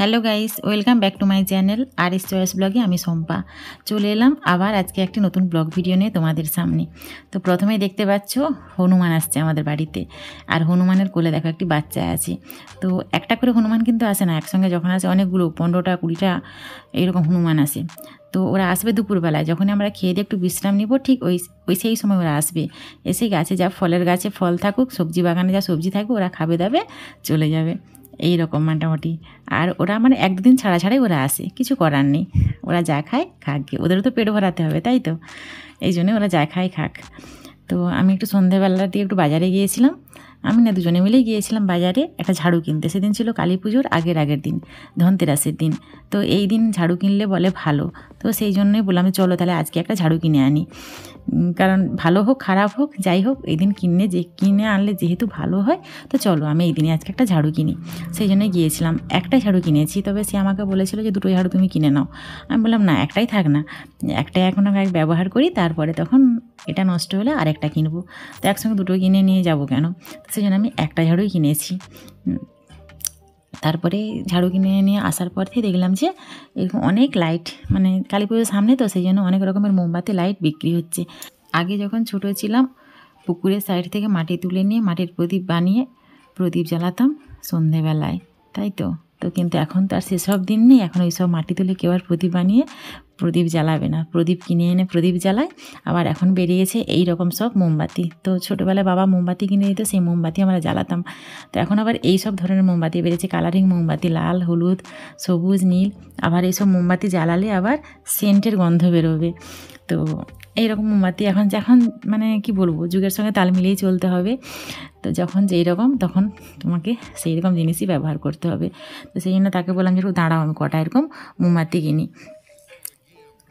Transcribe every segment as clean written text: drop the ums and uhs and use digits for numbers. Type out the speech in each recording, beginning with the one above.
Hello guys, welcome back to my channel R S choice ব্লগে। আমি শম্পা চলে এলাম আবার আজকে একটি নতুন ব্লগ ভিডিও নিয়ে তোমাদের সামনে। তো প্রথমেই দেখতে পাচ্ছ হনুমান আসছে আমাদের বাড়িতে, আর হনুমানের কোলে দেখো একটি বাচ্চা আছে। তো একটা করে হনুমান কিন্তু আসে না, একসঙ্গে যখন আসে অনেকগুলো 15টা 20টা এইরকম হনুমান আসে। তো ওরা আসবে দুপুরবেলায়, যখনই আমরা খেয়ে দিয়ে একটু বিশ্রাম নিব, ঠিক ওই সেই সময় ওরা আসবে। এসে গাছে যা ফলের গাছে ফল থাকুক, সবজি বাগানে যা সবজি থাকুক, ওরা খাবে দাবে চলে যাবে, এই রকম মোটামুটি। আর ওরা মানে এক দুদিন ছাড়া ছাড়াই ওরা আসে, কিছু করার নেই, ওরা যা খায় খাক গে, ওদেরও তো পেট ভরাতে হবে, তাই তো, এই জন্যে ওরা যা খায় খাক। তো আমি একটু সন্ধেবেলা দিয়ে একটু বাজারে গিয়েছিলাম, আমি না দুজনে মিলেই গিয়েছিলাম বাজারে একটা ঝাড়ু কিনতে। সেদিন ছিল কালী পুজোর আগের দিন, ধনতেরাসের দিন। তো এই দিন ঝাড়ু কিনলে বলে ভালো, তো সেই জন্যই বললাম চলো তাহলে আজকে একটা ঝাড়ু কিনে আনি। কারণ ভালো হোক খারাপ হোক যাই হোক, এই দিন কিনে আনলে যেহেতু ভালো হয়, তো চলো আমি এই দিনে আজকে একটা ঝাড়ু কিনি। সেই জন্যই গিয়েছিলাম, একটাই ঝাড়ু কিনেছি, তবে সে আমাকে বলেছিল যে দুটো ঝাড়ু তুমি কিনে নাও। আমি বললাম না, একটাই থাক না, একটাই এখন আমি ব্যবহার করি, তারপরে তখন এটা নষ্ট হলে আরেকটা কিনবো, তো একসঙ্গে দুটো কিনে নিয়ে যাবো কেন। সেই জন্য আমি একটা ঝাড়ুই কিনেছি। তারপরে ঝাড়ু কিনে নিয়ে আসার পর থেকে দেখলাম যে এরকম অনেক লাইট, মানে কালী পুজোর সামনে তো, সেই জন্য অনেক রকমের মোমবাতি লাইট বিক্রি হচ্ছে। আগে যখন ছোটো ছিলাম, পুকুরের সাইড থেকে মাটি তুলে নিয়ে মাটির প্রদীপ বানিয়ে প্রদীপ জ্বালাতাম সন্ধেবেলায়, তাই তো। কিন্তু এখন তো আর সেসব দিন নেই, এখন ওই সব মাটি তুলে কেউ আর প্রদীপ বানিয়ে প্রদীপ জ্বালাবে না, প্রদীপ কিনে এনে প্রদীপ জ্বালায়। আবার এখন বেরিয়েছে এই রকম সব মোমবাতি, তো ছোটোবেলায় বাবা মোমবাতি কিনে দিত, সেই মোমবাতি আমরা জ্বালাতাম। তো এখন আবার এই সব ধরনের মোমবাতি বেরিয়েছে, কালারিং মোমবাতি, লাল, হলুদ, সবুজ, নীল। আবার এইসব মোমবাতি জ্বালালে আবার সেন্টের গন্ধ বেরোবে। তো এইরকম মোমবাতি এখন মানে কি বলবো, যুগের সঙ্গে তাল মিলিয়েই চলতে হবে। তো যখন যেই রকম তখন তোমাকে সেই রকম জিনিসই ব্যবহার করতে হবে। তো সেই জন্য তাকে বললাম যে একটু দাঁড়াও, আমি কটা এরকম মোমবাতি কিনি।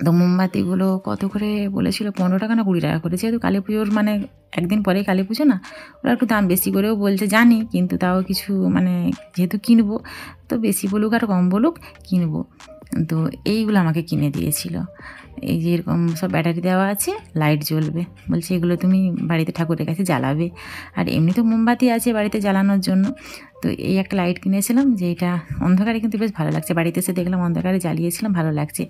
তো মোমবাতিগুলো কত করে বলেছিল, 15 টাকা না 20 টাকা করে, যেহেতু কালী পুজোর মানে একদিন পরেই কালী পুজো না, ওরা একটু দাম বেশি করেও বলছে জানি, কিন্তু তাও কিছু মানে যেহেতু কিনবো, তো বেশি বলুক আর কম বলুক কিনবো। তো এইগুলো আমাকে কিনে দিয়েছিল, এই যে এরকম সব ব্যাটারি দেওয়া আছে, লাইট জ্বলবে, বলছে এগুলো তুমি বাড়িতে ঠাকুরের কাছে জ্বালাবে। আর এমনি তো মোমবাতি আছে বাড়িতে জ্বালানোর জন্য, তো এই একটা লাইট কিনেছিলাম, যে এটা অন্ধকারে কিন্তু বেশ ভালো লাগছে, বাড়িতে এসে দেখলাম অন্ধকারে জ্বালিয়েছিলাম, ভালো লাগছে।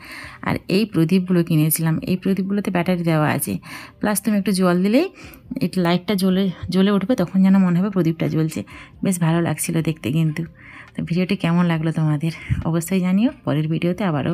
আর এই প্রদীপগুলো কিনেছিলাম, এই প্রদীপগুলোতে ব্যাটারি দেওয়া আছে, প্লাস তুমি একটু জল দিলেই এই লাইটটা জ্বলে উঠবে, তখন যেন মনে হবে প্রদীপটা জ্বলছে, বেশ ভালো লাগছিল দেখতে। কিন্তু তো ভিডিওটি কেমন লাগলো তোমাদের অবশ্যই জানিও, পরের ভিডিওতে আবারও